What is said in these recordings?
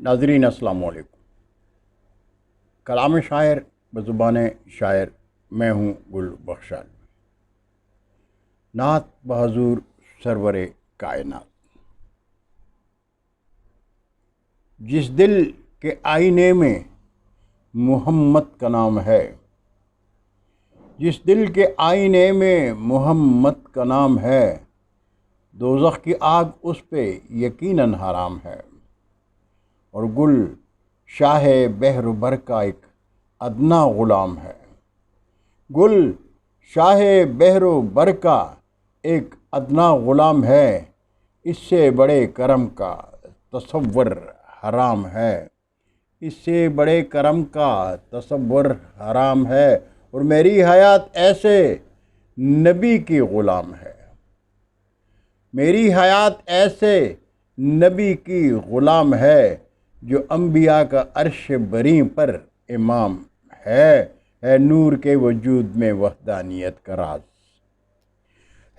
ناظرین السلام علیکم۔ کلام شاعر بزبان شاعر میں ہوں گل بخشال۔ نعت بحضور سرور کائنات۔ جس دل کے آئینے میں محمد کا نام ہے، جس دل کے آئینے میں محمد کا نام ہے، دوزخ کی آگ اس پہ یقیناً حرام ہے۔ اور گل شاہ بحر و بر کا ایک ادنا غلام ہے۔ گل شاہ بحر و بر کا ایک ادنا غلام ہے، اس سے بڑے کرم کا تصور حرام ہے۔ اس سے بڑے کرم کا تصور حرام ہے۔ اور میری حیات ایسے نبی کی غلام ہے۔ میری حیات ایسے نبی کی غلام ہے، جو انبیاء کا عرش بری پر امام ہے نور کے وجود میں وحدانیت کا راز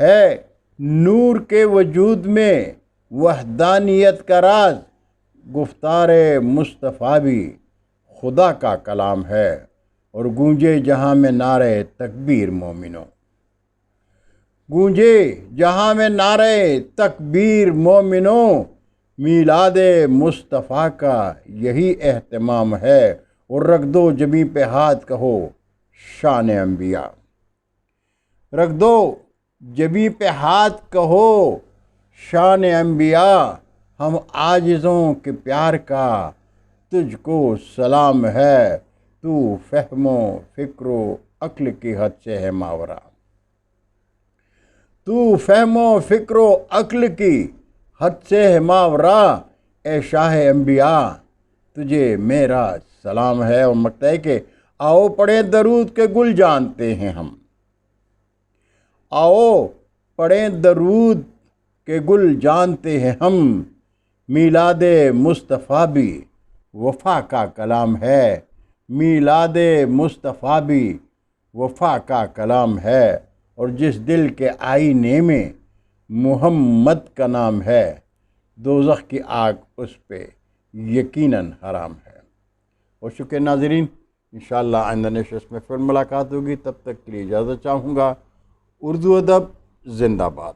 ہے۔ نور کے وجود میں وحدانیت کا راز، گفتار مصطفیٰ بھی خدا کا کلام ہے۔ اور گونجے جہاں میں نعرہ تکبیر مومنوں، گونجے جہاں میں نعرہ تکبیر مومنوں، میلاد مصطفیٰ کا یہی اہتمام ہے۔ اور رکھ دو جبیں پہ ہاتھ کہو شان انبیاء، رکھ دو جبیں پہ ہاتھ کہو شان انبیاء، ہم عاجزوں کے پیار کا تجھ کو سلام ہے۔ تو فہم و فکر و عقل کی حد سے ہے ماورا، تو فہم و فکر و عقل کی حد سے ہے ماورا، اے شاہ انبیاء تجھے میرا سلام ہے۔ اور مقطع ہے کہ آؤ پڑھیں درود کے گل جانتے ہیں ہم، آؤ پڑھیں درود کے گل جانتے ہیں ہم، میلاد مصطفیٰ بھی وفا کا کلام ہے۔ میلاد مصطفیٰ بھی وفا کا کلام ہے۔ اور جس دل کے آئینے میں محمد کا نام ہے، دوزخ کی آگ اس پہ یقیناً حرام ہے۔ اور شکریہ ناظرین، انشاءاللہ آئندہ نشست میں پھر ملاقات ہوگی۔ تب تک کے لیے اجازت چاہوں گا۔ اردو ادب زندہ باد۔